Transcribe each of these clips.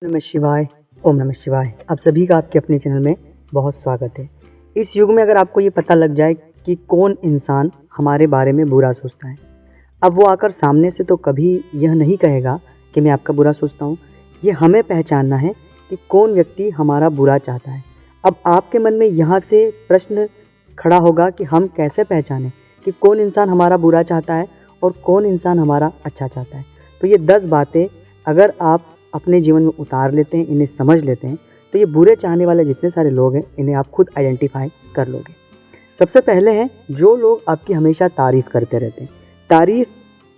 नमः शिवाय। ओम नमः शिवाय। आप सभी का आपके अपने चैनल में बहुत स्वागत है। इस युग में अगर आपको ये पता लग जाए कि कौन इंसान हमारे बारे में बुरा सोचता है, अब वो आकर सामने से तो कभी यह नहीं कहेगा कि मैं आपका बुरा सोचता हूँ। ये हमें पहचानना है कि कौन व्यक्ति हमारा बुरा चाहता है। अब आपके मन में यहाँ से प्रश्न खड़ा होगा कि हम कैसे पहचानें कि कौन इंसान हमारा बुरा चाहता है और कौन इंसान हमारा अच्छा चाहता है। तो ये 10 बातें अगर आप अपने जीवन में उतार लेते हैं, इन्हें समझ लेते हैं, तो ये बुरे चाहने वाले जितने सारे लोग हैं इन्हें आप खुद आइडेंटिफाई कर लोगे। सबसे पहले हैं जो लोग आपकी हमेशा तारीफ़ करते रहते हैं। तारीफ़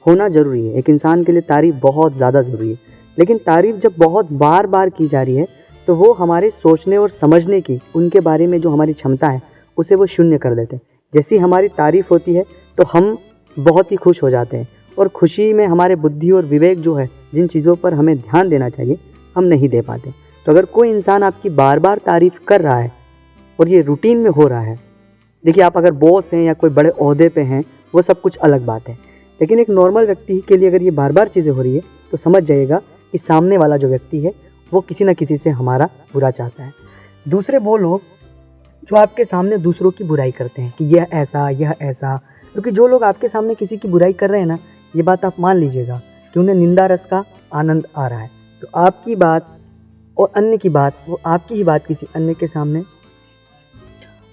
होना ज़रूरी है, एक इंसान के लिए तारीफ़ बहुत ज़्यादा ज़रूरी है, लेकिन तारीफ़ जब बहुत बार बार की जा रही है तो वो हमारे सोचने और समझने की, उनके बारे में जो हमारी क्षमता है उसे वो शून्य कर देते हैं। जैसी हमारी तारीफ़ होती है तो हम बहुत ही खुश हो जाते हैं और खुशी में हमारे बुद्धि और विवेक जो है, जिन चीज़ों पर हमें ध्यान देना चाहिए, हम नहीं दे पाते। तो अगर कोई इंसान आपकी बार बार तारीफ़ कर रहा है और ये रूटीन में हो रहा है, देखिए आप अगर बॉस हैं या कोई बड़े ओहदे पे हैं वो सब कुछ अलग बात है, लेकिन एक नॉर्मल व्यक्ति के लिए अगर ये बार बार चीज़ें हो रही है तो समझ जाइएगा कि सामने वाला जो व्यक्ति है वो किसी न किसी से हमारा बुरा चाहता है। दूसरे वो लोग जो आपके सामने दूसरों की बुराई करते हैं कि यह ऐसा, क्योंकि जो लोग आपके सामने किसी की बुराई कर रहे हैं ना, ये बात आप मान लीजिएगा कि उन्हें निंदा रस का आनंद आ रहा है। तो आपकी बात और अन्य की बात, वो आपकी ही बात किसी अन्य के सामने,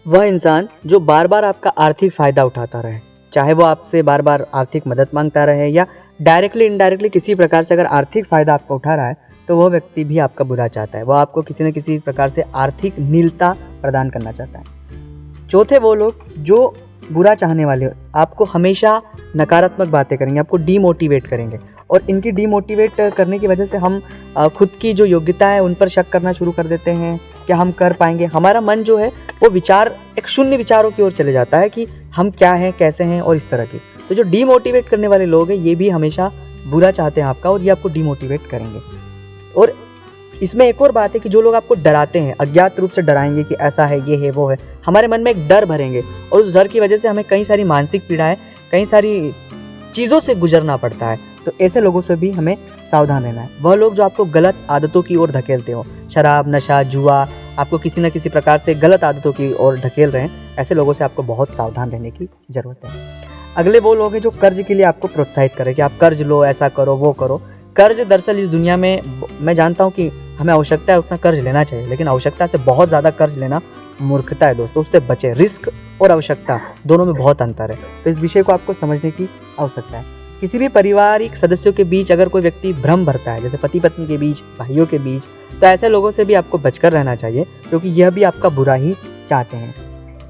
वह इंसान जो बार बार आपका आर्थिक फ़ायदा उठाता रहे, चाहे वो आपसे बार बार आर्थिक मदद मांगता रहे या डायरेक्टली इनडायरेक्टली किसी प्रकार से अगर आर्थिक फ़ायदा आपका उठा रहा है, तो वह व्यक्ति भी आपका बुरा चाहता है। वह आपको किसी न किसी प्रकार से आर्थिक नीलता प्रदान करना चाहता है। चौथे वो लोग जो बुरा चाहने वाले आपको हमेशा नकारात्मक बातें करेंगे, आपको डीमोटिवेट करेंगे, और इनकी डीमोटिवेट करने की वजह से हम खुद की जो योग्यता है उन पर शक करना शुरू कर देते हैं कि हम कर पाएंगे। हमारा मन जो है वो विचार एक शून्य विचारों की ओर चले जाता है कि हम क्या हैं, कैसे हैं और इस तरह की। तो जो डीमोटिवेट करने वाले लोग हैं ये भी हमेशा बुरा चाहते हैं आपका, और ये आपको डीमोटिवेट करेंगे। और इसमें एक और बात है कि जो लोग आपको डराते हैं, अज्ञात रूप से डराएंगे कि ऐसा है, ये है, वो है, हमारे मन में एक डर भरेंगे और उस डर की वजह से हमें कई सारी मानसिक पीड़ाएं, कई सारी चीज़ों से गुजरना पड़ता है। तो ऐसे लोगों से भी हमें सावधान रहना है। वह लोग जो आपको गलत आदतों की ओर धकेलते हो, शराब, नशा, जुआ, आपको किसी न किसी प्रकार से गलत आदतों की ओर धकेल रहे हैं, ऐसे लोगों से आपको बहुत सावधान रहने की ज़रूरत है। अगले वो लोग हैं जो कर्ज के लिए आपको प्रोत्साहित करें कि आप कर्ज लो, ऐसा करो, वो करो। कर्ज दरअसल इस दुनिया में, मैं जानता हूँ कि हमें आवश्यकता है उतना कर्ज लेना चाहिए, लेकिन आवश्यकता से बहुत ज़्यादा कर्ज लेना मूर्खता है दोस्तों, उससे बचें। रिस्क और आवश्यकता दोनों में बहुत अंतर है, तो इस विषय को आपको समझने की आवश्यकता है। किसी भी पारिवारिक सदस्यों के बीच अगर कोई व्यक्ति भ्रम भरता है, जैसे पति पत्नी के बीच, भाइयों के बीच, तो ऐसे लोगों से भी आपको बचकर रहना चाहिए, क्योंकि यह भी आपका बुरा ही चाहते हैं।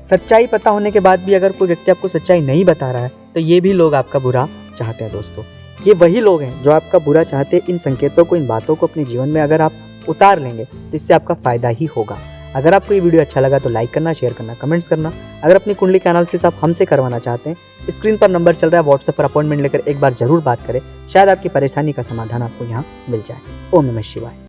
सच्चाई पता होने के बाद भी अगर कोई व्यक्ति आपको सच्चाई नहीं बता रहा है तो ये भी लोग आपका बुरा चाहते हैं दोस्तों। ये वही लोग हैं जो आपका बुरा चाहते हैं। इन संकेतों को, इन बातों को अपने जीवन में अगर आप उतार लेंगे तो इससे आपका फ़ायदा ही होगा। अगर आपको ये वीडियो अच्छा लगा तो लाइक करना, शेयर करना, कमेंट्स करना। अगर अपनी कुंडली का एनालिसिस आप हमसे करवाना चाहते हैं, स्क्रीन पर नंबर चल रहा है, व्हाट्सएप पर अपॉइंटमेंट लेकर एक बार जरूर बात करें, शायद आपकी परेशानी का समाधान आपको यहाँ मिल जाए। ओम नमः शिवाय।